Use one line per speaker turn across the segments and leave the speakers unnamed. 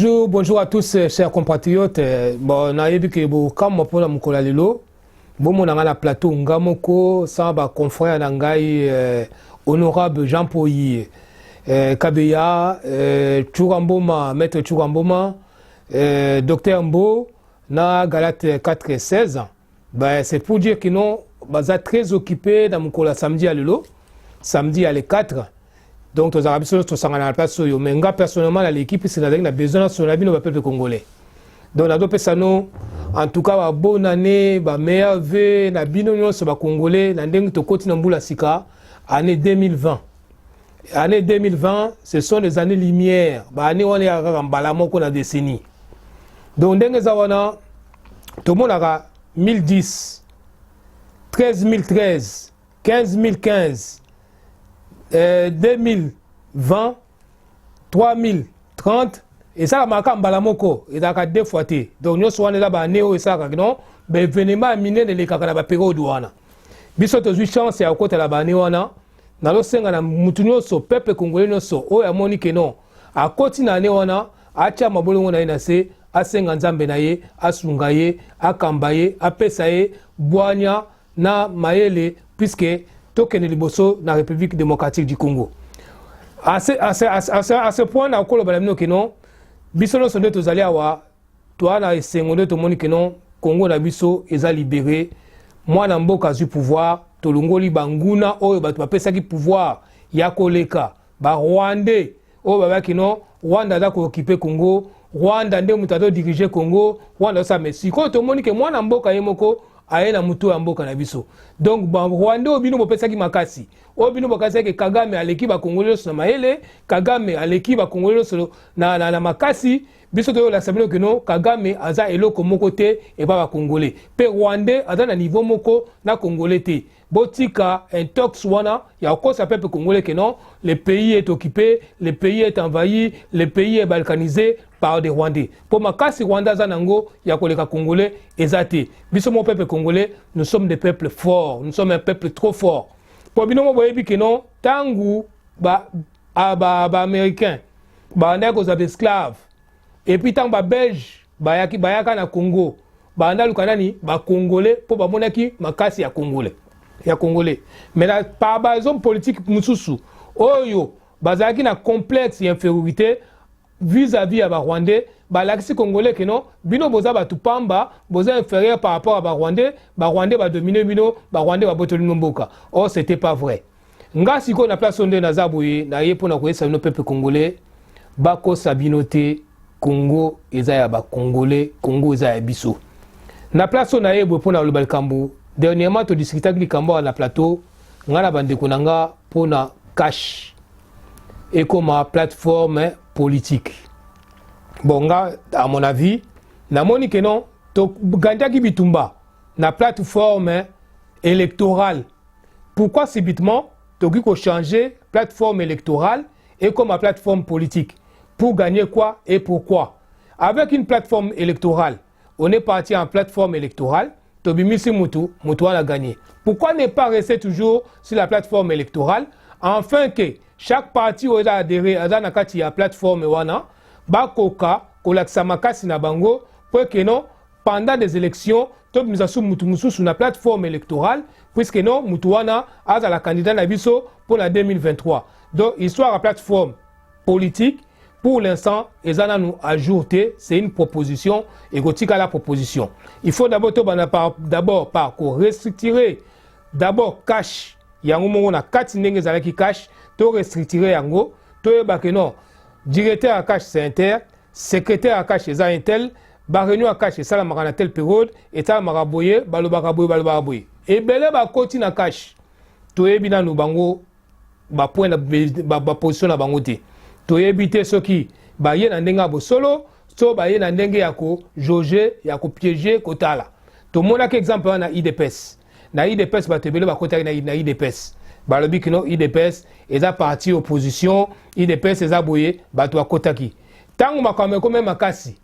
Bonjour à tous, chers compatriotes. Bon, on a vu que comme on peut nous lelo, bon, on a la plateau Ngamoko, sans ba confrère Nangai, honorable Jean Poyi, Kabeya, Churamboma, maître Churamboma, docteur Mbo, na Galate 4-16. Ben, c'est pour dire que nous, sommes très occupés dans mon samedi à lelo, samedi à les 4. Donc, nous avons besoin de la place. Mais personnellement, l'équipe, c'est a besoin de la vie de peuple congolais. Donc, nous avons en tout cas, bonne année, meilleur vœu, na bino sur les Congolais, na ndenge to koti na mbula sika, année 2020. Année 2020, ce sont les années lumière. Année on est à Balamoko na décennie. Donc, ndenge zawana, tout le monde a 1010, 13013, 15015. 2020, 3030, et ça, marqué en balamoko, et ça a deux fois. Donc, nous sommes là, néo et ça, non, mais événement miné de l'écart de la période douana. Biso to chance ya côté la bani wana, na lo senga na mutunyo so peuple congolais no so o ya moni ke non. A côté na ne wana, acha mabolo wana ina se, asenga nzambe na ye, asunga ye, akambaye, apesa ye, boanya na maele puisque tokene liboso na République démocratique du Congo. À ce point, on a encore le que non, biso sonde to zali awa, toi na esengonde to moni que non, Congo na biso eza libéré, moi na mboka zu pouvoir, to longoli banguna oyo batu bapesa ki pouvoir ya koleka, ba Rwandais, oyo baba que non, Rwanda da ko occuper Congo, Rwanda nde mutato diriger Congo, Rwanda sa messi. Ko to moni que moi na mboka yemoko aye na mutu ya mboka na biso. Donc Rwanda obino bopesa ki makasi. Obino bokasa ke Kagame aleki ba Congolais na maele, Kagame aleki ba Congolais na makasi, biso to la sabino que non Kagame aza eloko moko te et pas ba Congolais. Pe Rwandais aza na niveau moko na Congolais te. Botika intox wana ya kosa peuple congolais que non, le pays est occupé, le pays est envahi, le pays est balkanisé par des Rwandais. Pour makasi Rwanda zanango ya koleka congolais ezate. Biso mon peuple congolais, nous sommes des peuples forts, nous sommes un peuple trop fort. Pour bino boyebi que non, tangu ba américain, ba ndako za esclaves. Et puis tant ba belge, bayaka na Congo, ba ndalu kanani ba congolais pour ba monaki makasi ya congolais. Ya congolais. Mais là, par raison politique mususu, oyo bazaki na complexe et infériorité vis-à-vis à ba Rwandais, ba l'axi congolais que non, bino boza ba tupamba, boza inférieur par rapport à ba Rwandais ba dominer bino, ba Rwandais ba botoli mboka. Oh, c'était pas vrai. Nga siko na place onde na zaboye, na ye pona koyesa no peuple congolais, ba ko sabinote Congo eza ya ba congolais, Congo eza ya biso. Na place na ye pona lobal kambu. Dernièrement, tu discutais avec Kambo à la plateau, on a bande konanga pour na cash et comme plateforme politique. Bon, à mon avis, na moni que non, to ganja ki bitumba na plateforme électorale. Pourquoi subitement tu as changer plateforme électorale et comme plateforme politique? Pour gagner quoi et pourquoi? Avec une plateforme électorale, on est parti en plateforme électorale. Tobimisi Moutou a gagné. Pourquoi ne pas rester toujours sur la plateforme électorale afin que chaque parti où a adhéré à la plateforme wana bakoka kolakisa makasi na bango pour que non pendant des élections tobimisa Moutou sur la plateforme électorale puisque non Moutouana a la candidat na biso pour la 2023. Donc histoire à plateforme politique. Pour l'instant, nous ajouter, c'est une proposition et à la proposition. Il faut d'abord restructurer d'abord cash. Il y a un moment où on a 4 nègres qui cash, to restructurer yango, to non. Directeur à cash c'est inter, secrétaire à cash c'est intel, réunion à cash c'est ça la marana telle période, et ça maraboye, balobaboye. Et belé ba koti na cash. To ebina no bango ba point ba position na bango te. To éviter ce qui ba ye na ndenga bo solo so ba ye na ndenge ya ko jauger ya ko piéger kotala to mona ke exemple na IDPS ba tebele ba kota na IDPS ba lobi kino IDPS eza parti opposition IDPS eza boye ba to akotaki tangu makame ko même makasi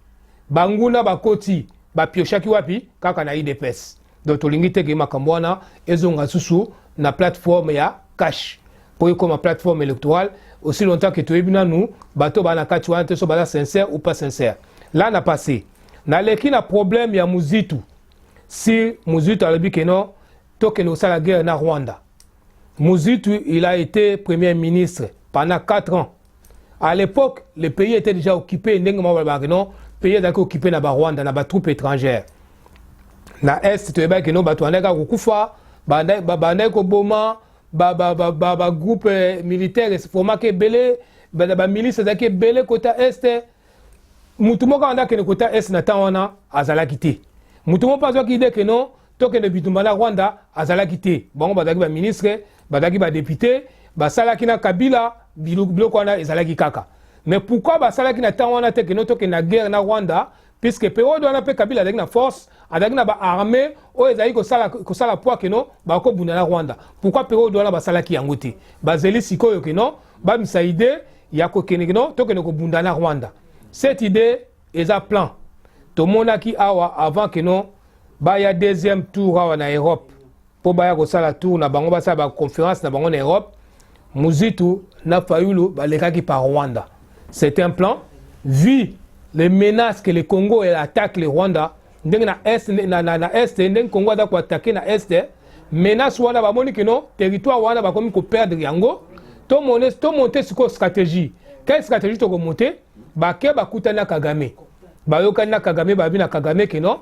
banguna ba koti ba pioshaki wapi kaka na IDPS donc to lingite ke makambo wana ezonga susu na plateforme ya cash pour comme plateforme électorale aussi longtemps que tu es bien nous bateau bana kati wana te so bana sincère ou pas sincère. Là n'a passé. Na leki na problème ya Muzitu. Si Muzitu a dit que non, to que nous ça la guerre na Rwanda. Muzitu, il a été premier ministre pendant 4 ans. À l'époque, le pays était déjà occupé, non, pays était occupé na Rwanda, na ba troupes étrangères. Na est to eba que non bato aneka kukufa, ba ko boma, ba groupe militaire se forma ke belé, ba milice za ke belé côté est. Mutumo ka anda ke côté est na tawana azala kité. Mutumo pas ki de que non, to que ne bitumba na Rwanda azala kité. Bon ba daki ba ministre, ba daki ba député, ba sala kina Kabila biloko wana ezalaki kaka. Mais pourquoi ba sala kina tawana te que non to que na guerre na Rwanda puisque période wana pe Kabila daki na force, adaki na ba armée o ezali ko sala poids que non ba ko bunda na Rwanda. Pourquoi période wana ba sala ki yango te? Ba zeli sikoyo que non, ba misa idée ya ko kene non to que ne ko bunda na Rwanda. Cette idée est un plan. Tout le monde qui a avant que non, il y a deuxième tour en Europe. Pour que la tour, na bango basa ba conférence na bango en Europe, Muzitu n'a pas eu les cas qui par Rwanda. C'est un plan. Vu les menaces que le Congo attaque le Rwanda, na est le Congo a attaqué na est, menace Rwanda ba moni que non, territoire Rwanda ba comme ko perdre yango. Tout monter sur stratégie. Quelle stratégie tu as monté? Bake bakutana Kagame. Bayokana Kagame, babina Kagame que non.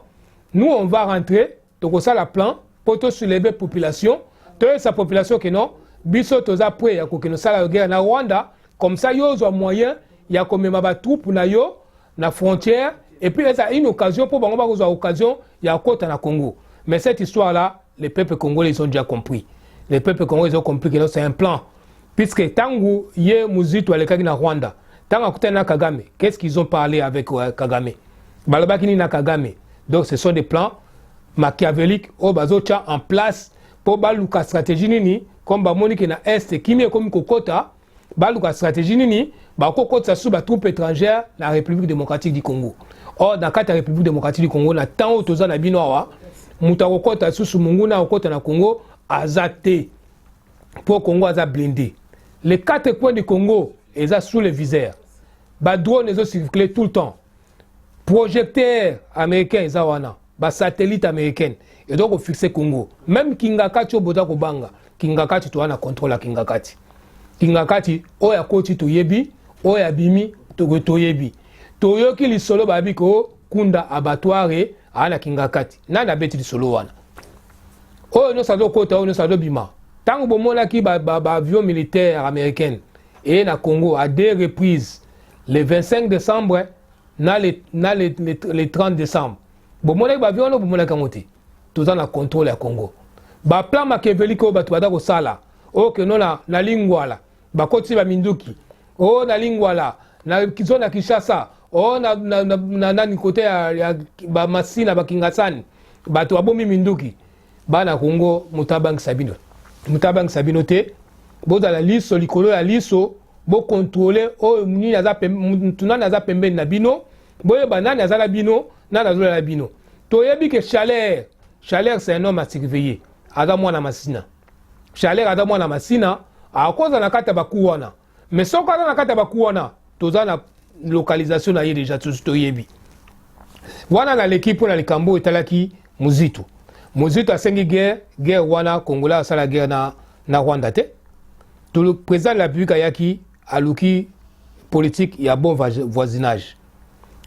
Nous on va rentrer, donc ça la plan pour tout soulever la population, toute sa population que non. Biso toza prêt ya ko que nous ça la guerre na Rwanda, comme ça yo zo moyen ya ko mema ba troupe na yo na frontière et puis ça une occasion pour bango ba ko occasion ya kota na Congo. Mais cette histoire là, les peuples congolais ils ont déjà compris. Les peuples congolais ils ont compris que c'est un plan. Puisque tangu ye Muzitu alekaki na Rwanda. Tant que na Kagame, qu'est-ce qu'ils ont parlé avec Kagame? Balabakini na Kagame. Donc ce sont des plans machiavéliques au bazocha en place pour baluka stratégie nini comme bamoni na est qui est comme kokota baluka stratégie nini ba kokota sous ba troupe étrangère la République démocratique du Congo. Or dans la République démocratique du Congo na tant otoza na bino awa muta kokota sous munguna kokota na Congo azate pour Congo aza blindé. Les 4 coins du Congo et ça sous le viseur. Ba drone les ont circulé tout le temps. Projecteurs américains ils ont ba satellite américain et donc on fixe Congo. Même Kingakati oboda ko banga. Kingakati to ana contrôle la Kingakati. Kingakati oya koti to yebi, oya bimi to yebi. To yoki li solo ba biko kunda abattoir ana Kingakati. Nana beti li solo wana. Oyo no sado kota oyo no sado bima. Tango bomona ki ba avion militaire américain et na Congo à 2 reprises, le 25 décembre, le 30 décembre. Bon, mon avion, bon, mon avion, tout ça, na contrôle à Congo. Ba plan machiavélique, ba tuada ko sala. Oh, que non na lingua la. Ba koti ba minduki. Oh, na lingua la. Na kizo na Kinshasa. Oh, na ni côté ya ba Masina ba Kingasani. Ba to abomi minduki. Ba na Congo mutabang Sabino. Mutabang Sabino te. Bo dans la liste likolo ya liso bo contrôler o ni naza tuna naza pembe na bino bo yeba na naza la bino na nazo la bino to yebi que Chaleur c'est un homme à surveiller ada mwana masina Chaleur ada mwana masina a cause na kata bakuwana mais soko na kata bakuwana toza na localisation na ye déjà to yebi wana na l'équipe na likambo etalaki Muzitu a sengi guerre wana Congolais asala guerre na Rwanda te. Tout le président de la République ayaki aluki politique il y a bon voisinage.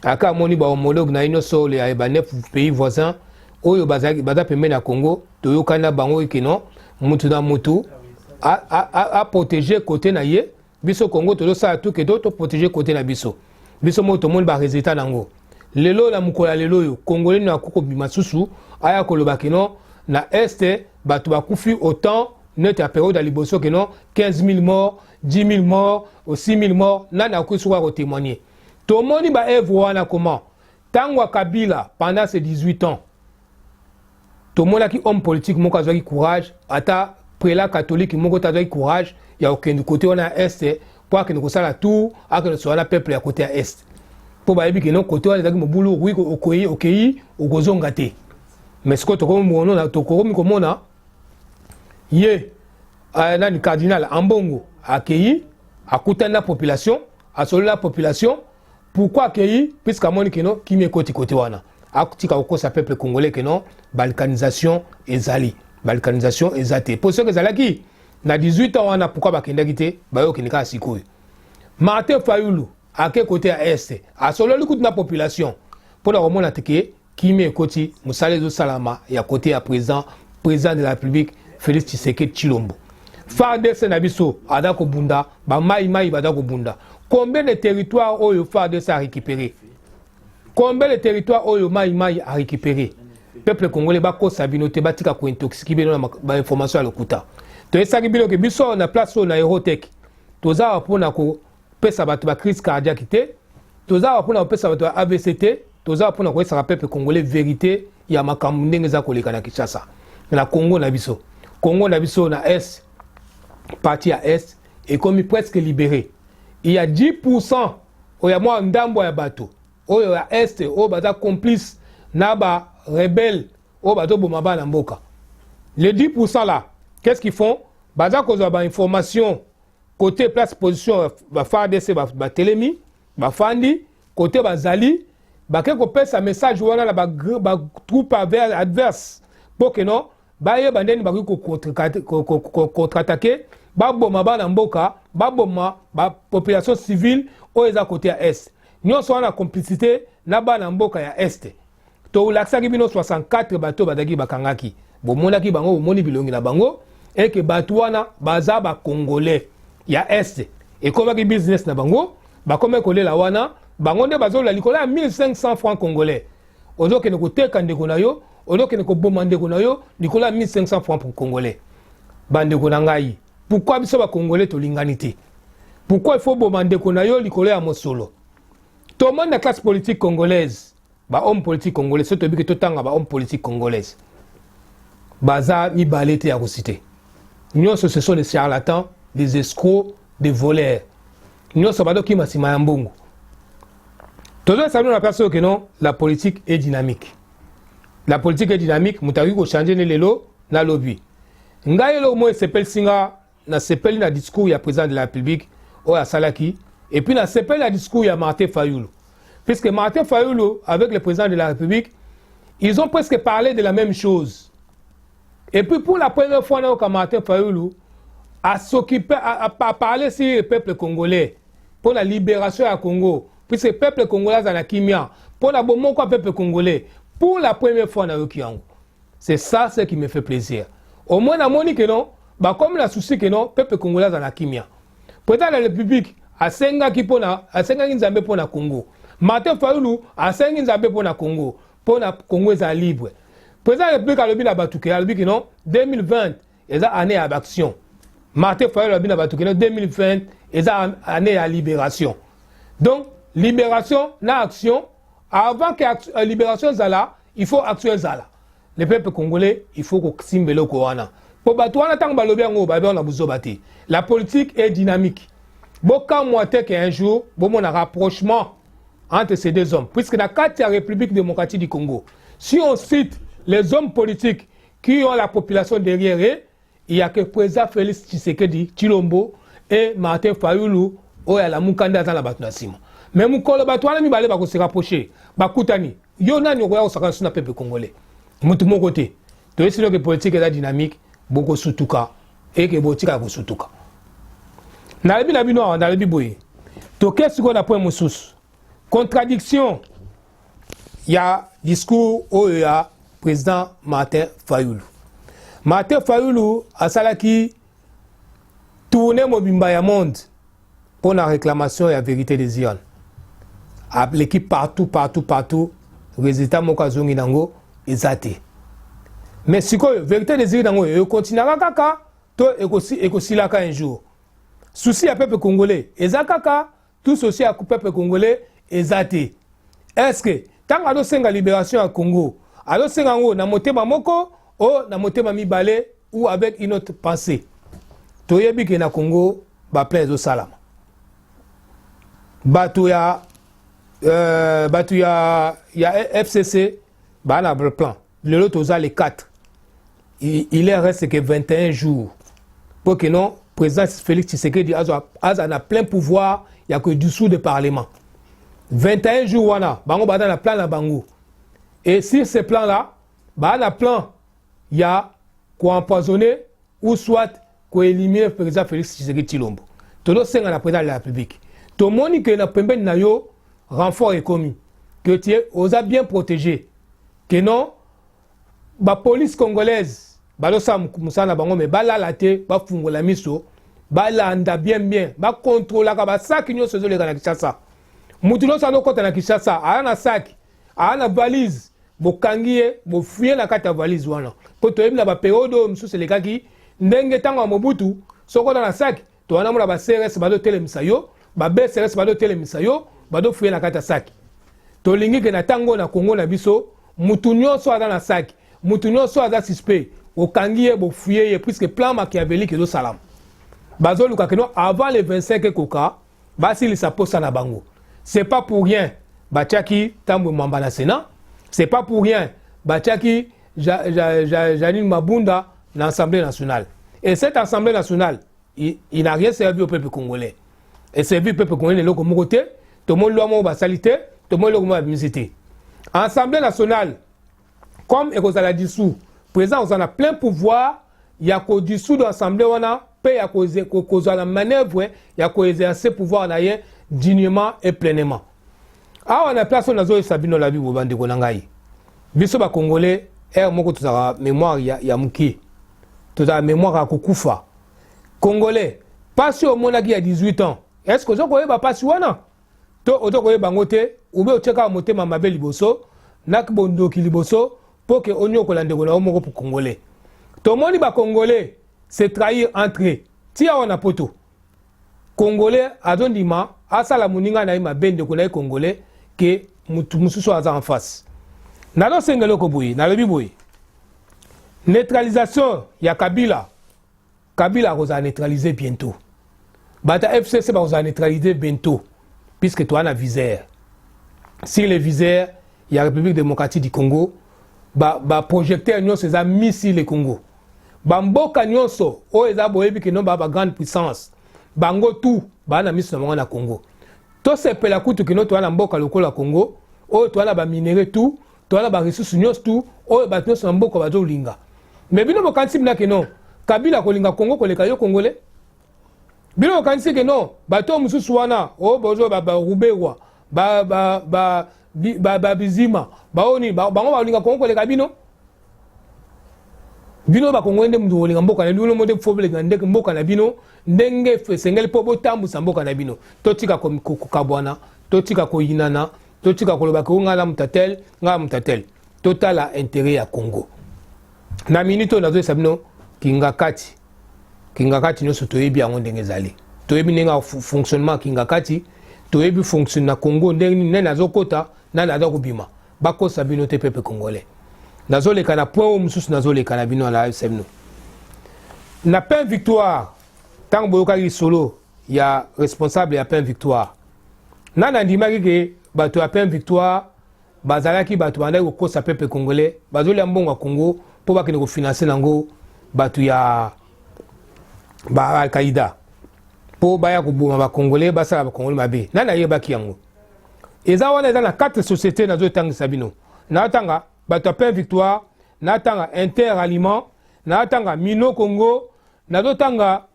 Aka moni ba homologue na ino so les ba 9 pays voisins oyo baza pembe na Congo to yokana bango ikeno mutu na mutu a protéger côté na ye biso Congo to sa tout que d'autres protéger côté na biso moto mon ba résultat nango lelo na mukola lelo yo congolais na koko bimasusu aya koloba keno na est batu bakufi autant notre période à Liboso que non 15 000 morts, 10 000 morts, 6 000 morts, n'a pas pu témoigner. Tout le monde va voir comment. Tango Kabila, pendant ses 18 ans, tout le monde qui est homme politique, qui a courage, ata prélat catholique, qui a courage, il y a aucun côté on a est, pour que nous soyons la tour, à que nous soyons la peuple à côté à est. Pour que nous côté on a des boulot, oui, ok, au gozon gâté. Mais ce que tu as dit, ye nani cardinal Ambongo accueilli akutana la population asolo la population pourquoi accueilli puisque amoni keno kimi koti côté wana akutika okosa peuple congolais keno balkanisation ezali pour ceux que zalaki na 18 ans wana pourquoi bakendaki te bayo kinika sikoyo Martin Fayulu ake côté à est asolo likutu na population pour la remona teke kimi koti musalezo salama ya côté à président de la République Félix Tshisekedi Tshilombo FARDC na biso adako bunda ba mai badako bunda combien de territoires oyo FARDC a récupéré combien de territoires oyo mai a récupéré peuple congolais bako sabinote batika ko intoxiquer bino na ba information à lokuta to esaki bino ke biso na place na Eurotech toza pona ko pesa bato ba crise cardiaque te toza pona ko pesa bato AVCT toza pona ko esa peuple congolais vérité ya makambo ndenge za koleka na Kinshasa na Congo na biso na est partie à est est comme presque libéré. Il y a 10% où il y a moins d'ambo ya bateau. Où il y a est où bata complice naba rebelle où bateau bomaba na mboka. Les 10% là, qu'est-ce qu'ils font? Bata cause ba information côté place position ba FARDC ba telemi, ba fandi côté ba zali, ba ke ko pesa message wana la ba troupe adverse pour que non ba bandeni ba ko contre-attaquer baboma bana mboka baboma ba population civile o eza côté à est nyonso wana complicité na bana mboka ya est to laksaki bino 64 bato badaki bakangaki bomonaki bango bomoni bilongi na bango et que bato wana baza ba congolais ya est et comme ki business na bango ba comme kolela wana bango nde bazola likola 1500 francs congolais ozo ke ne koteka ndeko na yo ozo ke ne ko bomba ndeko na yo likola 1500 francs pour congolais bande ko na ngai. Pourquoi biso ba congolais to linganité? Pourquoi il faut bombander konayo likolo ya mosolo? Tout le monde la classe politique congolaise, ba homme politique congolais, c'est tobi que totanga ba homme politique congolaise. Baza mi balete ya cité. Nous ce sont des charlatans, des escrocs, des voleurs. Nous sommes pas qui masima mbongo. Tout le monde sait la personne que non, la politique est dynamique. La politique est dynamique, mutaki ko changer ne lelo na lobby. Ngai lo mo s'appelle singa na sepeli na discours ya président de la République ou à Salaki et puis na sepeli na discours ya Martin Fayulu puisque Martin Fayulu avec le président de la République ils ont presque parlé de la même chose et puis pour la première fois quand Martin Fayulu a s'occuper à parler sur le peuple congolais pour la libération du Congo puisque le peuple congolais a la kimia pour la bon peuple congolais pour la première fois na Yokiango c'est ça ce qui me fait plaisir au moins na moni que non bah comme la souci que non peuple congolais dans la kimia président de la République a senga ki pona a senga nzambe pona Congo Martin Fayulu a senga nzambe pona Congo est libre président de la République a lobi na batuke a lobi que non 2020 est année d'action Martin Fayulu a lobi na batuke non 2020 est année à libération donc libération na action avant que libération zala il faut action zala le peuple congolais il faut ko simbelo ko wana. La politique est dynamique. Beaucoup moins qu'un jour, bon un rapprochement entre ces deux hommes. Puisque dans la République démocratique du Congo, si on cite les hommes politiques qui ont la population derrière eux, il n'y a que le président Félix Tshisekedi Tshilombo et Martin Fayulu ou la Mukanda dans la Batunasima. Mais Mukolo Batouana mi balé ba ko se rapprocher. Bakutani, yo na ni oya osaka suna peuple congolais. Mutu mon côté. To esi que politique est dynamique. Boko sutuka et que botika ko sutuka na lebi na bino na lebi boye to qu'est-ce qu'on a point mususu contradiction ya discours au ya président Martin Fayulu asalaki tourner mobimba ya monde pour la réclamation et la vérité des Zion a l'équipe partout résultat mokazongi nango ezate. Mais si la vérité des îles d'Ango continuera kaka, to ekosilaka un jour. Souci à peuple congolais, ezakaka, tout souci à peuple congolais, ezate. Est-ce que tant que senga libération à Congo, alors senga ngo na motema moko ou na motema mibale ou avec une autre pensée. Toyebi ke na Congo ba plein au salama. Batu ya FCC ba na plan. Le lot aux les 4. Il reste que 21 jours pour que non président Félix Tshisekedi a plein pouvoir, il y a que dessous du Parlement. 21 jours, wana, bango bada na plan na bango. Et sur ce plan-là, bah na plan, il y a quoi empoisonner ou soit quoi éliminer le président Félix Tshisekedi Tshilombo. Tout le monde est président de la République. Tout le monde qui est dans na yo renfort est commis. Que tu es bien protégé. Que non, la police congolaise, balosa musana bango me bala laté, ba fungola miso, bala anda bien, ba contrôler ka ba sac nyo sezo le kana Kinshasa. Mutuno sa no kota na Kinshasa, ana sac, ana valise, bo kangiye, bo fuye na kata valise wana. Po to na ba période msu se lekaki, ndenge tango Mobutu, soko na sac, to wana mula ba CRS ba do telemisa yo, ba BCRS ba do telemisa yo, ba do fuye na kata sac. To lingi ke na tango na Congo na biso, mutu nyonso aza na sac, mutu nyonso aza suspect, okangiye bo fuye puisque plan machiavélique do salam. Bazo luka ke non avant le 25 koka, basi li sa posa na bango. C'est pas pour rien, Batiaki Tambo Mamba na Sénat, c'est pas pour rien, Batiaki Janine Mabunda dans l'Assemblée nationale. Et cette Assemblée nationale, il n'a rien servi au peuple congolais. Et servi au peuple congolais, le côté, tout le monde l'a salité, tout le monde l'a visité. Assemblée nationale, comme il y a dissous, président, on a plein pouvoir, il y a qu'au dessous de l'Assemblée, on a cause la manœuvre, il y a qu'au exercer pouvoir en ailleurs dignement et pleinement. Ah, on a place on a zo sabino la vie bobande ko nangai. Biso ba congolais moko tozaka mémoire ya muki. Tozaka mémoire ya kokufa. Congolais, passé au monde qui a 18 ans. Est-ce que vous ba passé wana? To oto ko ba ngote, ube ocheka motema mabe liboso, nak bondo ki liboso pour que onyo ko lande ko na moko pour congolais. To moni ba congolais se trahir entre eux. Tia wana poto. Congolais azondima asala muninga na ima bende ko na congolais que mususu aza en face. Nalo sengelo ko boyi, nalobi boyi. Neutralisation ya Kabila. Kabila va neutraliser bientôt. Bata FCC va neutraliser bientôt puisque toi na viseur. Si le viseur, il y a la République démocratique du Congo, ba projecteur nyonso eza missile le Congo. Ba mboka nyonso o eza boyebi ke non ba grande puissance. Bango tout ba na miso na Congo. To se pela kutu ke no to na mboka lokola Congo, o to na ba minerai tout, to na ba ressources nyonso tout, o ba nyonso na mboka ba zo linga. Mais bino mo kanti bina ke non, Kabila ko linga Congo ko leka yo congolais. Bino mo kanti ke non, ba to mususu wana, o bozo ba Rubewa, ba Bizima, ba oni ba ngo ba linga Congo ko leka bino. Bino ba Congo ndem ndo linga mboka na bino mo de foble ngande mboka na bino ndenge sengel po botambu sa mboka na bino totika ko kabwana totika ko yinana totika ko loba ko ngala mutatel totala intérêt ya Congo na minito na zo sabino kingakati no sotoyebi yango ndenge zali toyebi nenga fonctionnement kingakati toyebi fonctionne na Congo ndenge nene azokota na nazo kubima bako sabino te pepe congolais nazoleka na point mususu nazoleka na bino la semno na pain victoire tant boyoka solo ya responsable ya pain victoire nana ndimaki ke bato ya pain victoire bazalaki bato bandaki kokosa peuple congolais bazoli mbongo ya Congo po bakende ko financer nango bato ya ba Al-Qaïda po baya koboma ba congolais basala ba congolais mabe nana yebaki yango eza wana eza na 4 sociétés nazotangisa bino na tanga bato pain victoire na tanga Inter Aliment na tanga Mino Congo na tanga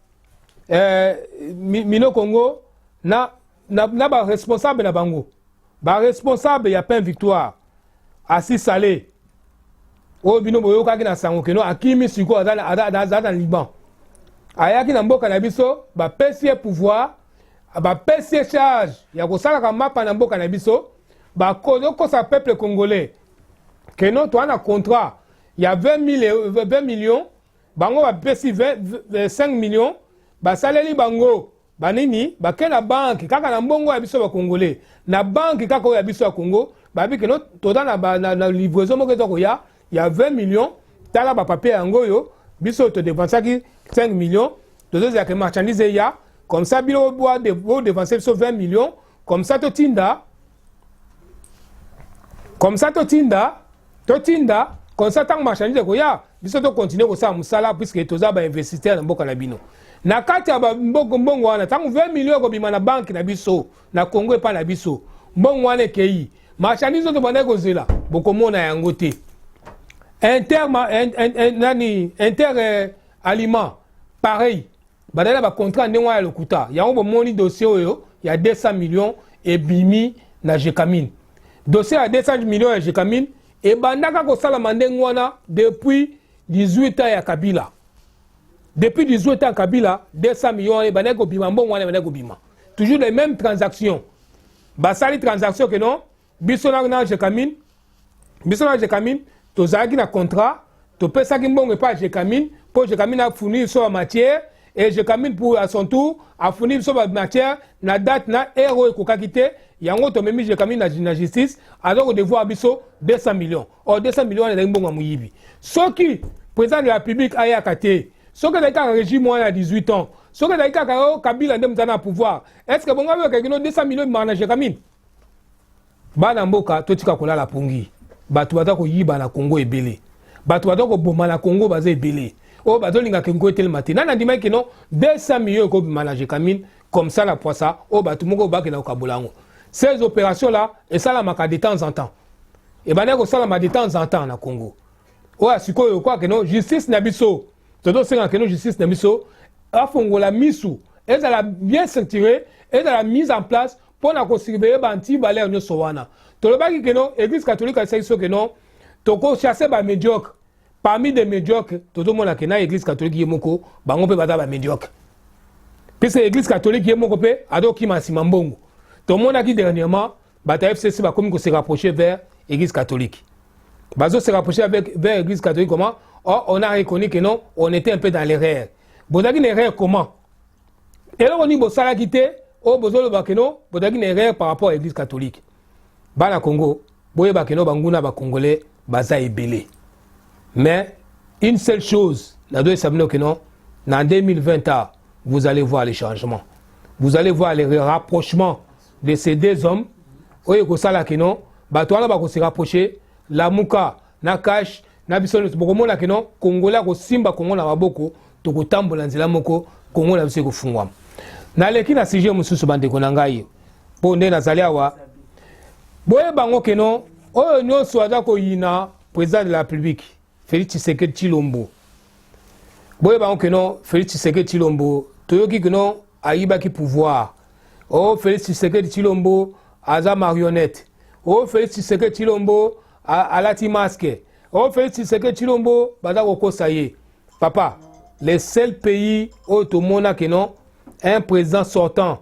Mino Congo na ba responsable na bango ba responsable ya pain victoire Assis Salé o bino boyoka ki na sango keno akimi siko azana Liban ayaki na mboka na biso ba pesier pouvoir ba pesier charge ya kosala ka mapa na mboka na biso ba kosa peuple congolais que non, toi, un contrat, il y a 20 millions, bango va pesi 5 millions, ba saleli bango, banini, ba ke na banque, kaka na mbongo ya biso ba congolais, na banque kaka ya biso ya Congo, ba bi que non, toda na livraison moko to ya, il y a 20 millions, tala ba papier yango yo, biso to dépensaki 5 millions, to zo ya ke marchandise ya, comme ça bilo bois de dépenser so 20 millions, comme ça to tinda, comme ça tant marchandise ko ya biso to continuer ko sa musala puisque toza ba investisseur na mboka na bino na kati ya mbongo wana tant 20 millions ko bima na banque na biso na Congo et pas na biso mbongo wana kei marchandise to bana ko zela bokomona yango te inter aliment pareil badala ba contrat ndengwa ya lokuta yango bomoni dossier oyo ya 200 millions et bimi na Jekamine dossier à 200 millions ya Jekamine et bandaka ko sala mandengwana depuis 18 ans ya Kabila depuis 18 ans Kabila 200 millions et bandaka ko bima mbongo wana bandaka ko bima toujours les mêmes transactions basali transactions que non biso na Jekamine tozaki na contrat to pesaki mbongo pa Jekamine pour Jekamine a fournir sur la matière et Jekamine pour à son tour a fournir sur la matière na date na héros kokakité yango to memi Jekamine na justice alors devoir biso 200 millions or 200 millions na mbongo muyibi soki président de la République aya kate soki dans le régime à 18 ans soki dans Kabila ndem tana pouvoir est-ce que bonga que 200 millions na Jekamine bana mboka totika kolala pungi bato batako yiba na Congo ebele bato batako boma na Congo baza ebele o bato linga kengo etel matin na ndima ke non 200 millions ko bima Jekamine comme ça la poissa o bato moko ba ke na kabolango ces opérations là et ça la maka de temps en temps et bana ko sala ma de temps en temps na Congo o asiko quoi que non justice na biso todo senga que non justice na biso afongola misu et ça la bien structuré et dans la mise en place pour na ko surveiller banti balé no sowana to le baki que non église catholique a ça que non to ko chasser ba médiocre parmi des médiocres todo mona que na église catholique yemoko bango pe bata ba médiocre puisque l'église catholique yemoko pe ado ki masima mbongo to mona ki dernièrement bata FCC ba comme ko se rapprocher vers église catholique bazo se rapprocher vers église catholique comment on a reconnu que non on était un peu dans l'erreur bozaki l'erreur comment et là on dit bo sala quitté o bozolo bakeno bozaki l'erreur par rapport à l'église catholique bana Congo boye bakeno banguna ba congolais baza ebele mais une seule chose la doit savoir que non en 2020 vous allez voir les changements vous allez voir les rapprochements de ces deux hommes oye ko sala que non bato wana ba ko se rapprocher la muka na cash na biso bokomona que non congolais ko simba Congo na maboko to ko tambola nzela moko Congo na biso ko fungwa na leki na sujet mususu bande ko nangai po nde nazali awa boye bango que non oyo nyonso aza ko yina président de la République Félix Tshisekedi Tshilombo boye bango que non Félix Tshisekedi Tshilombo toyoki que non ayiba ki pouvoir oh Félix Tshisekedi Tshilombo aza marionnette oh Félix Tshisekedi Tshilombo alati masque oh Félix Tshisekedi Tshilombo baza kokosa ye papa les seuls pays où tout le monde a que non un président sortant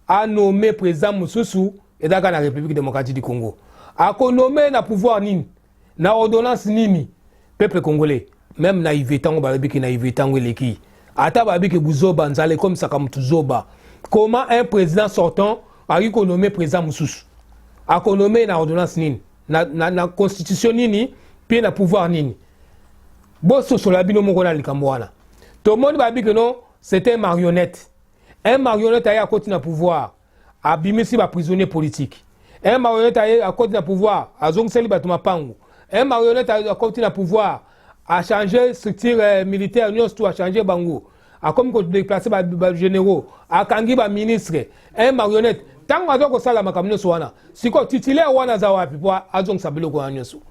a nommé président Moussoussou et dans la République démocratique du Congo a nommé na pouvoir nini na ordonnance nini peuple congolais même naïvetango balabiki naïvetango eleki ata babiki buzoba nzale comme ça comme tuzoba comment un président sortant a nommé président Moussoussou a nommé na ordonnance nini na constitution nini puis na pouvoir nini bosso sur la bino moko na likambo wana tout le monde babi que non c'était un marionnette a côté na pouvoir a bimisi ba prisonnier politique un marionnette a côté na pouvoir a zongseli batuma pango un marionnette a côté na pouvoir a changé structure militaire nous tout a changé bango a comme ko déplacer ba généraux a kangi ba ministre un marionnette tant azo ko sala makamno so wana siko titulaire wana za wapi po azong sabelo ko anyoso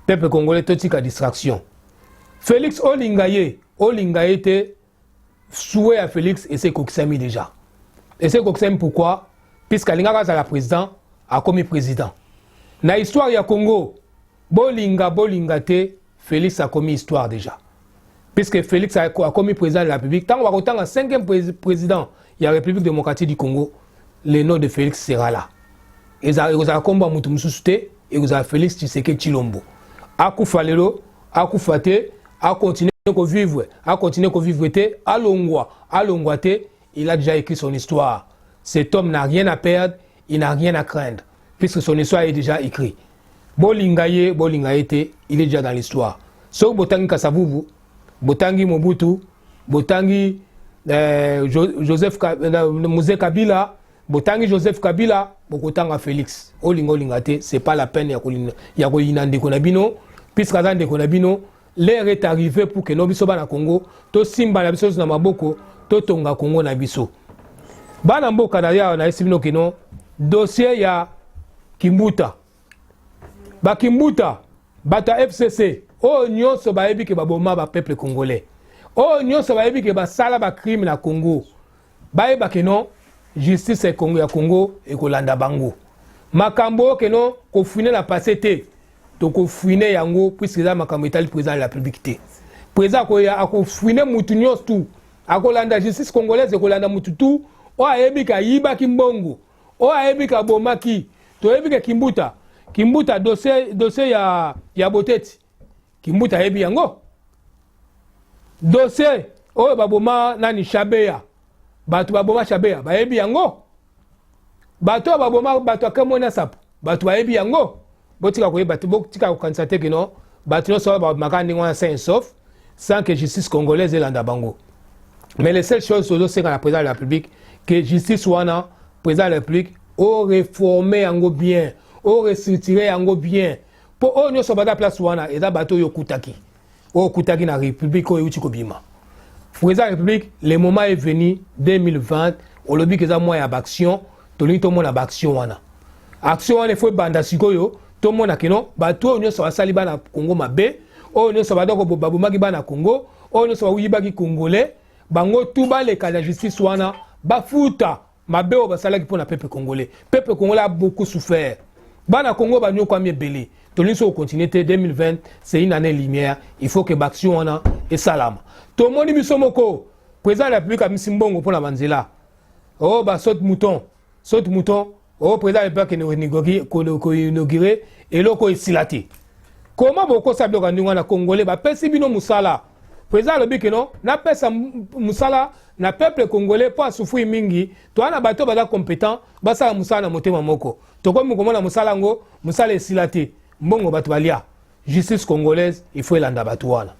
peuple congolais totika distraction Félix Olingaye était souhait à Félix et c'est Koksami déjà. Et c'est Koksami pourquoi? Puisque Linga la président a commis président. Dans l'histoire du Congo, Bolinga te, Félix a commis histoire déjà. Puisque Félix a commis président de la République, tant qu'on a un cinquième président de la République démocratique du Congo, le nom de Félix sera là. Et vous avez combat Moutoumoussouste et vous avez Félix Tshisekedi Tshilombo. Akufalelo, Akufate, a continué à vivre, à Longwate, il a déjà écrit son histoire. Cet homme n'a rien à perdre, il n'a rien à craindre, puisque son histoire est déjà écrite. Bolingaye, il est déjà dans l'histoire. Sauf Botangi Kasavubu, Botangi Mobutu, Botangi Mouze Kabila, Botangi Joseph Kabila, Bokotanga Félix. Olingate, c'est pas la peine, Yakolinande Konabino. puisque azande konabino l'heure est arrivée pour que nos biso bana Congo to simba na biso na maboko to tonga Congo na biso bana mboka na ya na esibino kino dossier ya Kimbuta ba Kimbuta bata FCC o nyonso ba yebi ke baboma ba peuple congolais o nyonso ba yebi ke ba sala ba crime na Congo ba yeba ke non justice Congo ya Congo e kolanda bango makambo ke non ko fouiner la passé te to ko fouiner yango puisque za makambo etali président de la République te président ko ya ko fouiner mutu nyonso tu akolanda justice congolaise e kolanda mutu tu o ayebi ka yiba kimbongo o ayebi ka bomaki to yebi ke Kimbuta dossier ya Boteti Kimbuta yebi yango dossier o baboma nani Shabeya batu baboma Shabeya ba yebi yango batu baboma batu akamona sapo batu ba yebi yango botika ko batu botika ko kansate que non batu no so ba makandi ngwa sain sauf sans que justice congolaise elanda bango mais les seules choses c'est quand la président de la République que justice wana président de la République o réformer yango bien o restructurer yango bien pour o nyo so bada place wana eza bato yo kutaki o kutaki na République o yuti ko bima président de la République le moment est venu 2020 au lobby que za moya action to li to mona action wana action wana faut banda sikoyo to mona kino bato nyo so basali bana Congo mabe o nyo so bada ko babumaki bana Congo o nyo so uyibaki congolais bango tuba le ka la justice wana bafuta mabe o basalaki pour na peuple congolais a beaucoup souffert bana Congo ba nyoko amie belé to linso continuer 2020 c'est une année lumière il faut que l'action wana et salama to moni bisomoko président de la République a misimbongo pour la manzela oh ba saute mouton oh président de la République ko inauguré et loko esilate comment boko sablo ka ndinga na congolais ba pesi bino musala président lobi que non na pesa musala na peuple congolais pour souffrir mingi to ana bato bala compétent basa musala na motema moko to ko mukomona musala ngo musala esilate mbongo bato balia justice congolaise il faut elanda bato wana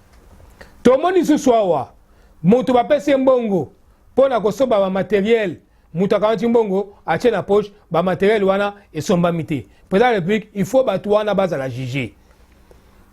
to moni suswawa moto ba pesi mbongo pona ko soba ba matériel mutaka nti mbongo ache na poche ba matériel wana esomba mité président de la République il faut bato wana bazala juger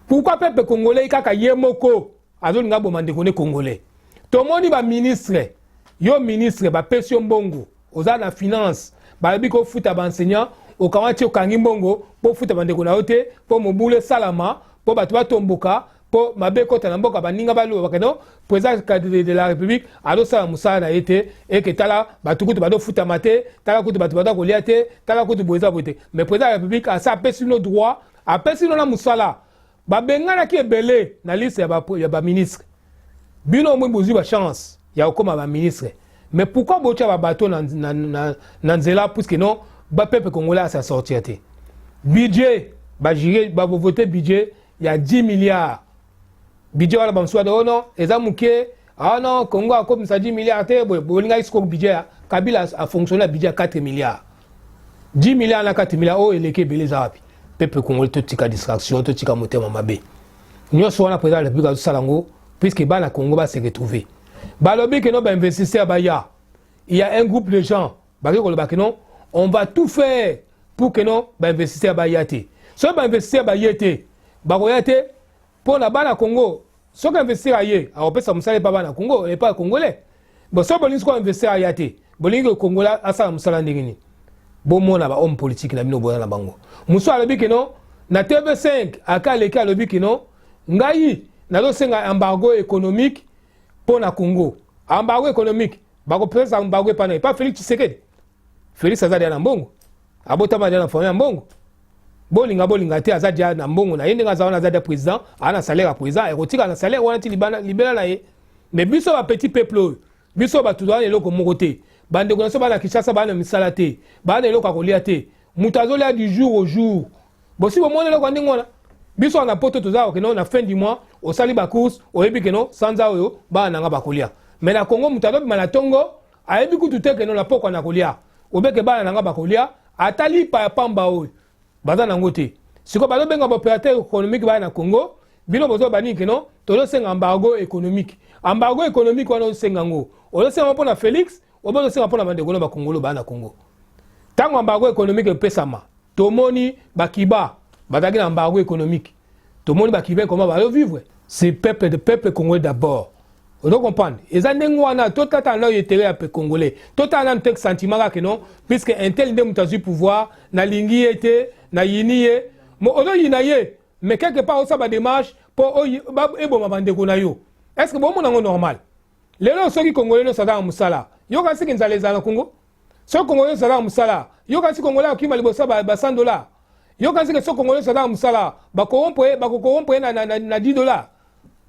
pourquoi peuple congolais kaka yemoko azoli ngabo mandekone congolais to moni ba ministre yo ministre ba pesi mbongo oza na finance ba bi ko futa ba enseignant o kawati o kangi mbongo po futa bandeko na ote po mobule salama po batu batomboka po mabe kota na mboka baninga balo bakeno président de la République alo sala musala na ete et que tala batu kutu bado futa mate tala kutu batu bado kolia te tala kutu boza bote mais président de la République a sa pesi no droit a pesi no na musala ba bengana ki ebele na liste ya ba ministre bino mwe bozi ba chance ya okoma ba ministre mais pourquoi bocha ba bateau na nzela puisque non ba peuple congolais ça sortir té budget ba gérer ba voter budget il y a 10 milliards budget wala ba mswa de non ezamuke ah non Congo a comme ça 10 milliards té bolinga isko budget Kabila a fonctionné budget 4 milliards 10 milliards na 4 milliards oh eleke belé zapi peuple congolais to tika distraction to tika motema mabe nyonso wana président de la République salango puisque bana Congo va se retrouver balobi que non ba investisseur ba ya il y a un groupe de gens ba que non on va tout faire pour que non ba investisseur ba yate so ba investisseur ba yete ba ko yate pour na bana Congo so ka investisseur aye a opesa musala pa bana Congo et pas congolais bon so bolingo ko investisseur yate bolingo congolais asa musala ndingini bon mona ba homme politique na bino boya na bango muso alobi que non na TV5 aka leka alobi que non ngai na do senga embargo économique pour na Congo embargo économique bako pesa embargo pas Félix Tshisekedi Félix azadi na mbongo abota ba na famille mbongo bolinga te azadi na mbongo na yende ngazawana azadi président ana salaire président erotika na salaire wana ti libela na ye mais biso ba petit peuple biso ba tudwana eloko moko te bande ko so ba na Kinshasa ba na misala te ba na eloko akolia te mutazolia du jour au jour bosi bo mona eloko ndingona biso na poto tozao que non na fin du mois au sali ba course au yebi que non sans ayo ba na nga bakolia mais na Congo mutalo ba na tongo ayebi kutu te que non na poko na kolia obeke ba na nga bakolia atali pa pamba o baza na ngote siko ba benga ba opérateur économique ba na Congo bino bozo bani que non tolo senga embargo économique wana senga ngo o senga po na Félix o bozo senga po na bande ko ba Congolo ba na Congo tango embargo économique pesama tomoni bakiba bataki na embargo économique tout le monde va qui comment va vivre. C'est peuple congolais d'abord. Vous comprenez? Et ça n'est pas tout le temps là il est peuple congolais. Tout le temps là un sentiment là que non, puisque un tel ne peut pouvoir, na lingi était, na yini est, mais quelque part ça va démarche pour et bon ma bande konayo. Est-ce que bon mon normal? Les gens ceux qui congolais ne sont pas musala. Yo quand c'est qu'ils allaient dans le Congo. Ceux congolais sont dans musala. Yo quand c'est congolais qui m'a libosa ba $100. Yo quand c'est que ceux congolais sont dans musala, ba corrompre na $10.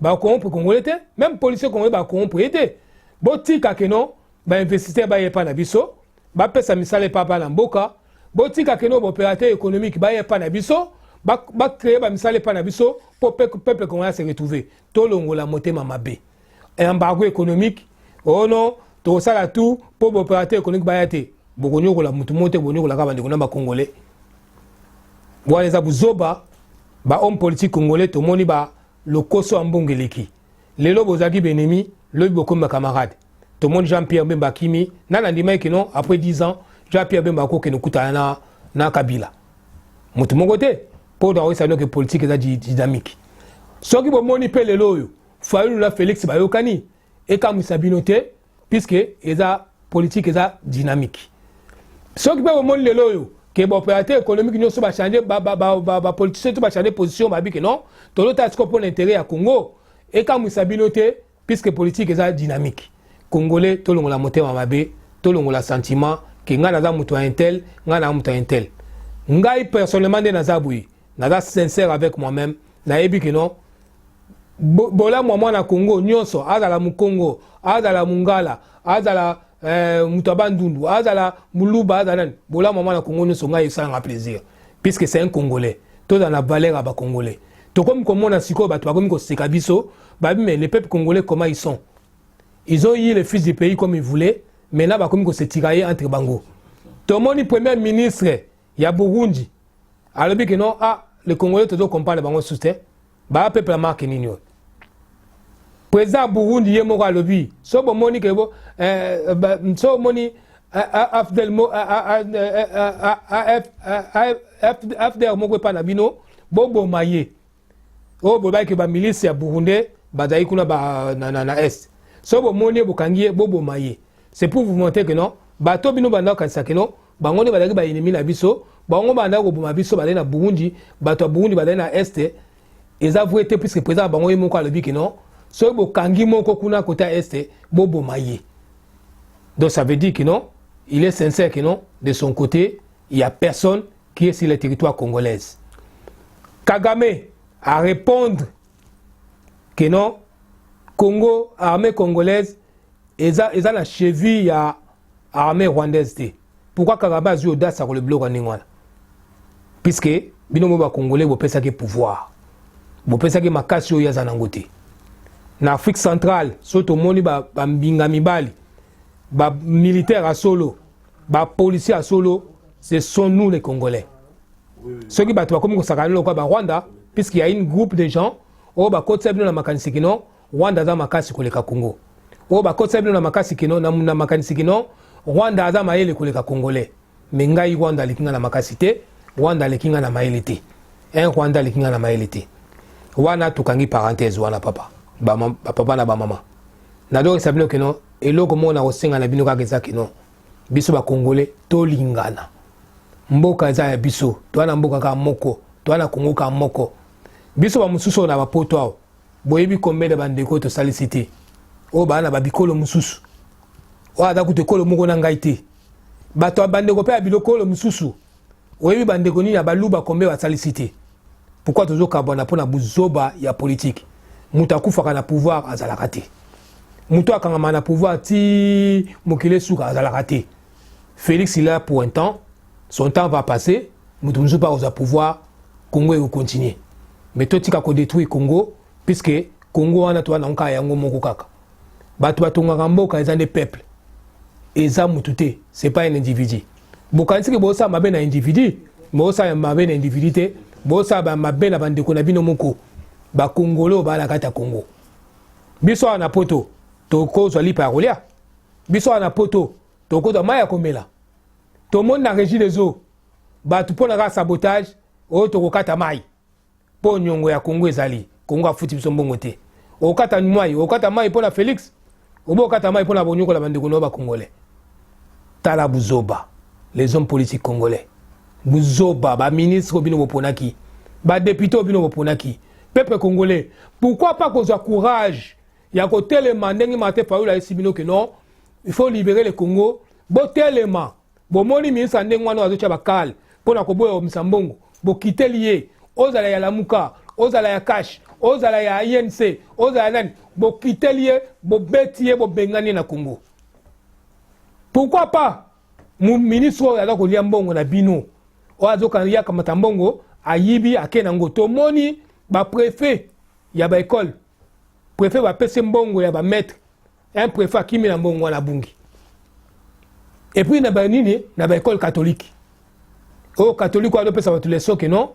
Ba corrompre congolais té, même policier congolais ba corrompre té. Botika que non, ba investisseur ba yepa na biso, ba pesa misala papa na mboka. Botika que non opérateur économique ba yepa na biso, ba créer ba misala pa na biso pour peuple congolais se retrouver. To longola motema mabe. Un embargo économique, oh non, tout ça là tout pour l'opérateur économique bayate. Bogonyo ko la mutu monte bonyo ko la kabande ko na ba congolais. Bo les abuzoba ba homme politique congolais to moni ba le koso ambongeleki. Lelo bozaki benemi, le boko ma camarade. To moni Jean-Pierre Bemba Kimi, na ndima ki non après 10 ans, Jean-Pierre Bemba ko ke no kutana na Kabila. Mutu mongote pour dans ça que politique est dynamique. Soki bo moni pe lelo yo Fayulu la Félix Bayokani et comme Sabinoté puisque eza politique eza dynamique. Ce qui peut au monde le loyo que l'opérateur économique nous va changer ba politicien tout va changer position ba que non tout l'autre est pour l'intérêt à Congo et comme Sabinoté puisque politique eza dynamique. Congolais tout le monde la monter en mabe tout le monde la sentiment que ngana za muto intel ngana muto intel. Ngai personnellement de nazabui naza sincère avec moi-même na ebi que non bola mwa na Congo nyonso azala mu Congo azala mungala azala mutabandundu azala muluba azala bola mwa na Congo nyonso ngai ça un plaisir puisque c'est un Congolais tout dans la valeur à ba Congolais to comme na siko ba to comme ko sekabiso ba mais les peuples congolais comment ils sont, ils ont eu les fils du pays comme ils voulaient mais là ba comme ko se tirailler entre bango to moni premier ministre ya Burundi alobi que non le Congolais to comprendre bango soutien ba peuple la marque nini président Burundi ye moko alobi so bo moni ke bo so moni afdel mo afdel moko pa na bino bobo maye o bo ba ke ba milice ya Burundi bazai kuna ba na est so bo moni bo kangie bobo maye c'est pour vous montrer que non ba to bino banda kanisa ke non bango ne badaki ba ennemi na biso bango banda ko boma biso ba na Burundi ba to Burundi ba na est eza voué puisque président bango ye moko alobi ke non so bo kangi moko kuna côté est bobo maye. Donc ça veut dire que non, il est sincère que non, de son côté, il y a personne qui est sur le territoire congolais. Kagame a répondre que non, Congo, armée congolaise, ils ont la cheville à armée rwandaise. Pourquoi Kagame a eu audace sur le bloc en Ningwana? Puisque binomo ba congolais bo pesa ke pouvoir. Bo pesa ke makasi yo ya zanangote. En Afrique centrale, surtout moni ba mbinga mibali, ba militaire à solo, ba policier à solo, ce sont nous les Congolais. Ceux qui battent comme ça le Rwanda, puisqu'il y a un groupe de gens, au ba côté na makanisi kino, Rwanda za makasi koleka Congo. Au ba côté na makasi kino na makanisi kino, Rwanda za maele koleka Congolais. Mais ngai Rwanda likinga na makasité, Rwanda likinga na maelité. Un Rwanda likinga na maelité. Wana tukangi parenthèse wana papa. Papa na ba mama na donc ça veut que non et loko mona osenga na bino ka keza que non biso ba congolais to lingana mboka za ya biso to na mboka ka moko to na Congo ka moko biso ba mususu na ba poto boyebi combien de bandeko to salicité o ba na ba bikolo mususu o ada ku te kolo moko na ngaite bato bandeko pe abiloko lo mususu oyebi bandeko ni ya baluba combien ba salicité pourquoi toujours kabona pona buzoba ya politique mutakufa na pouvoir azalaka te mutu akanga na pouvoir ti mokile suka azalaka te. Félix il est là pour un temps, son temps va passer, mutu nzu pas au pouvoir, Congo va continuer mais toi tika ko détruire Congo puisque Congo wana to na nka yango moko kaka bato batonga mboka ezande peuple eza mutu te, c'est pas un individu bokanisi ke bosa mabe na individu bosa mabe na individu te bosa ba mabe na bandeko na bino moko ba Congolo ba la kata Congo biso na poto to ko zo li parolia biso na poto to ko to maya komela to monde na régie des eaux ba tu pona ka sabotage o to ko kata mai po nyongo ya Congo ezali Congo afuti biso mbongo te okata mai pona Félix obo okata mai pona bonyoko la bandeko no ba congolais tala buzoba les hommes politiques congolais buzoba ba ministre bino boponaki ba député bino boponaki peuple congolais pourquoi pas qu'on ait courage ya ko telema ndenge mate faula esibino que non il faut libérer le Congo bo telema bo moni ministre ndenge wana azocha bakal pona ko boyo misambongo bo kitelie ozala ya lamuka ozala ya cash ozala ya INC ozala nani bo kitelie bo betie bo bengani na Congo pourquoi pas mon ministre ya ko lia mbongo na bino o azoka ya kamata mbongo ayibi akena ngoto moni ba préfet ya ba école préfet ba pese mbongo ya ba maître un préfet kimi na mbongo na bungi et puis na ba nini na ba école catholique o catholique wa do pesa ba tuleso que non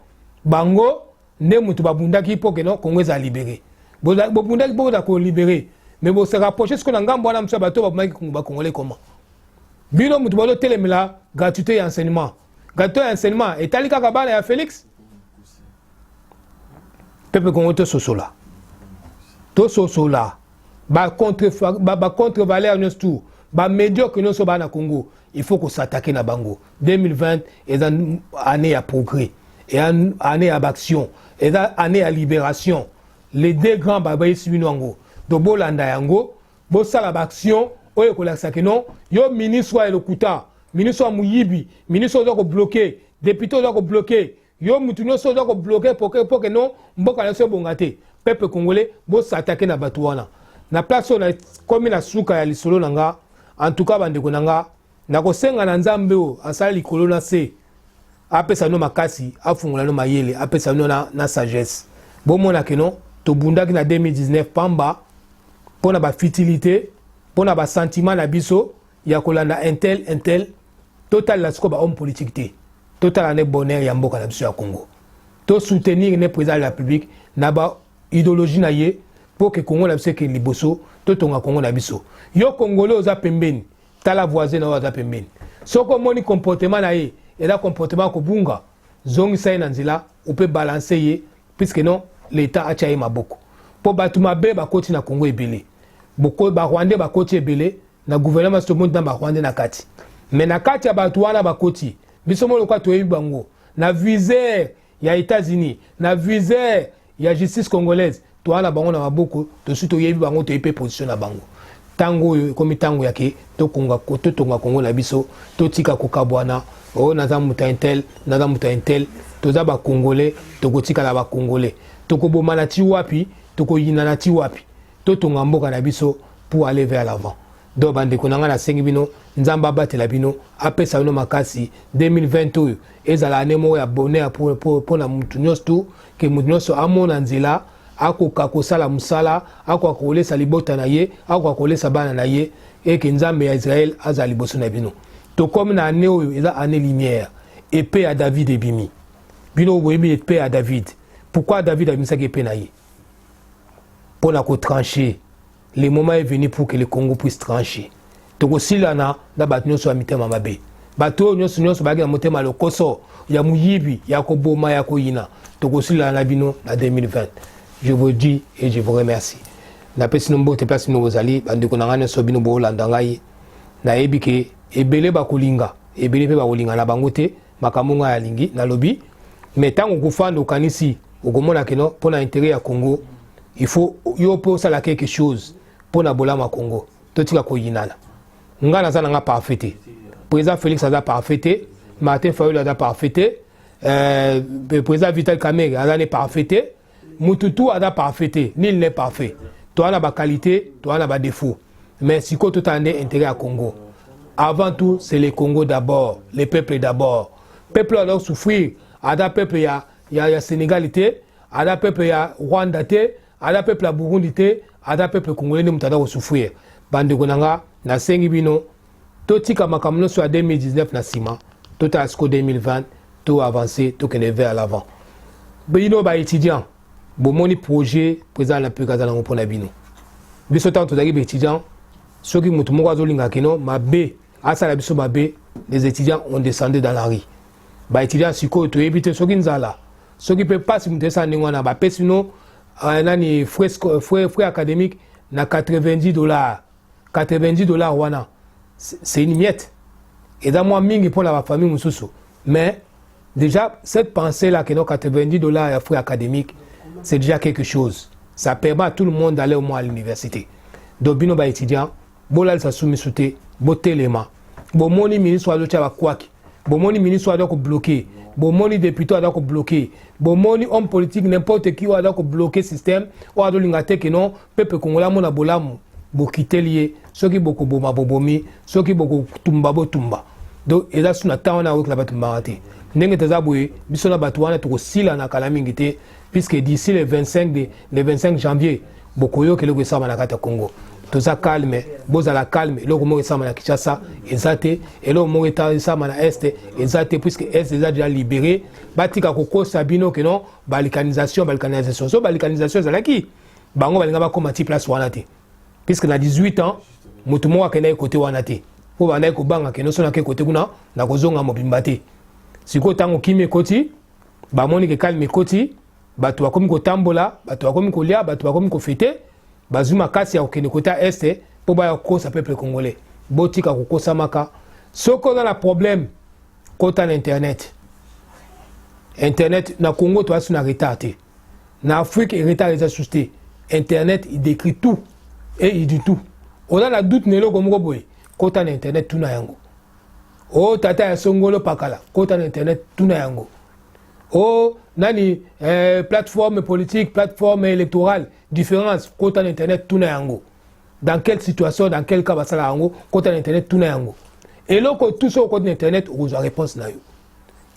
bango nde mutu babundaki po que non Congo za libéré bo bundaki bo da ko libéré mais bo se rapprocher ce qu'on a ngambo na mso bato ba maki ba congolais comment bino mutu ba do telemela gratuité et enseignement gratuité et enseignement et talika kabana ya Félix peuple Congo to sosola ba contre valeur nous tout ba médiocre nous so ba na Congo il faut qu'on s'attaque na bango 2020 est une année à progrès et une année à action et une année à libération les deux grands baba isibino ngo do bolanda yango bo sala action oyo ko laksa que non yo ministre wa elokuta ministre wa muyibi ministre doit ko bloquer député doit ko bloquer yo mutu nyonso doit ko bloquer pour que non mboka na so bongate peuple congolais bo s'attaquer na batuana na place on a comme na suka ya lisolo nanga en tout cas bandeko nanga na ko senga na nzambe o asala likolo na se apesa no makasi afungula no mayele apesa no na sagesse bo mona que non to bundaki na 2019 pamba pona ba futilité pona ba sentiment na biso ya kolanda intel total la sikoba homme politique te total ane bonheur ya mboka na biso ya Congo to soutenir ne président de la République na ba idéologie na ye pour que Congo na biso ke liboso to tonga Congo na biso yo congolais oza pembeni tala voisin na oza pembeni soko moni comportement na ye et là comportement ko bunga zongi sai na nzila on peut balancer ye puisque non l'état a chaye maboko po batuma be ba koti na Congo ebele boko ba Rwanda ba koti ebele na gouvernement so monde na ba Rwanda na kati mais na kati ya batu wana ba koti biso mo lokwa to bango na viseur ya États-Unis na viseur ya justice congolaise to wana bango na maboko to suto yebi bango to epé position na bango tango komi tango yake to konga ko to tonga Congo na biso to tika ko kabwana o na za muta intel to za ba congolais to ko tika la ba congolais to ko bomana ti wapi to ko yina na ti wapi to tonga mboka na biso pour aller vers l'avant do bande ko nanga na sengi bino nzamba batela bino apesa bino makasi 2020 ezala anemo ya bonheur pour na mutu nyonso ke mutu nyonso amona nzela akoka kosala musala akoka kolesa libota na ye akoka kolesa bana na ye et que nzambe ya Israël aza liboso na bino to comme na année oyo eza année lumière épée à David ebimi bino boyebi épée à David pourquoi David a mis ça épée na ye pour la trancher le moment est venu pour que le Congo puisse trancher to kosila na bat nyonso ya mitema mabe bato nyonso bagi na motema lokoso ya muyibi ya koboma ya koyina to kosila na bino na 2020 je vous dis et je vous remercie na pesi nombo te place no bozali bandeko na ngane so bino bo landa ngai na ebike ebele ba kolinga ebele pe ba kolinga na bango te makambo nga ya lingi na lobi mais tango kufanda kanisi okomona keno pona intérêt ya Congo il faut yo po sala quelque chose pona bolama Congo totika ko yinana ngana za nga parfait président Félix aza parfait Martin Fayulu aza parfait président Vital Kamerhe aza parfait mututu aza parfait nul n'est parfait toi na ba qualité toi na ba défaut mais si ko tout ande intérêt à Congo avant tout c'est le Congo d'abord les peuples d'abord peuple doit souffrir ada peuple ya Sénégalité ada peuple ya Rwanda te ada peuple ya Burundi te ada peuple congolais ne mutada ko souffrir bande konanga na sengi bino to tika makamno so 2019 na sima to ta asko 2020 to avancer to kene vers l'avant bino ba étudiant bo moni projet président la plus kazala ngo pona bino biso tant to zaki ba étudiant soki mutu moko azolinga keno mabe asala biso mabe les étudiants ont descendu dans la rue ba étudiant siko to éviter soki nzala ce qui peut pas si monter ça n'ingwana ba pesino nani frais académique na $90 $90 wana c'est une miette et dans moi mingi pour la famille mususu mais déjà cette pensée là que nos $90 à frais académique c'est déjà quelque chose ça permet à tout le monde d'aller au moins à l'université donc bino ba étudiant bolal sa soumis souté botelema bomoni ministre wa cha kwaki bomoni ministre wa ko bloquer bomoni député wa ko bloquer bomoni homme politique n'importe qui wa ko bloquer système ou ado lingate que non peuple congolais mona bolamu bokité lié soki boko boma bobomi soki boko tumba bo tumba donc et là suna tawana avec la batumba te ndenge tazabwe bisona batwana to sila na kala mingi te puisque d'ici le 25 janvier bokoyo ke loko sama na kata Congo toza calme bozala calme loko mo sama na Kinshasa ezate et loko mo eta sama na est ezate puisque est déjà libéré batika koko sabino que non balkanisation so balkanisation zalaki bango balinga ba komati place wana te puisque na 18 ans mutu mo akena côté wana te po bana ko banga ke no sona ke côté kuna na kozonga mobimba te siko tango kimi koti ba moni ke calme koti bato bakomi kotambola bato bakomi kolia bato bakomi kofete bazuma kasi ya okene kota este po ba kosa peuple congolais botika kokosa maka soko na problème kota na internet na Congo to asu na retard te na Afrique retard les ajusté internet il décrit tout et il dit tout on a la doute nelo comme boy kota na internet tout na yango o tata ya songolo pakala kota na internet tout na yango oh nani plateforme politique plateforme électorale différence kota internet tout na yango dans quelle situation dans quel cas basala yango kota internet tout na yango et loko tout ça kota internet aux réponse na yo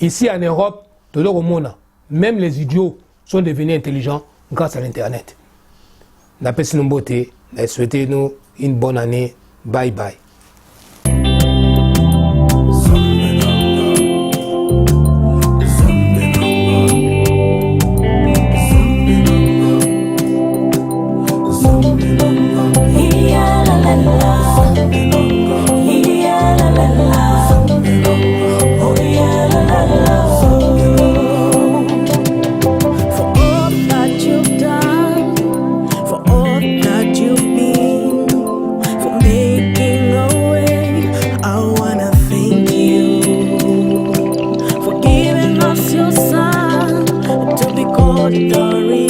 ici en Europe to loko mona même les idiots sont devenus intelligents grâce à l'internet na pesi nombote na souhaiter nous une bonne année bye bye.
Your son to be called the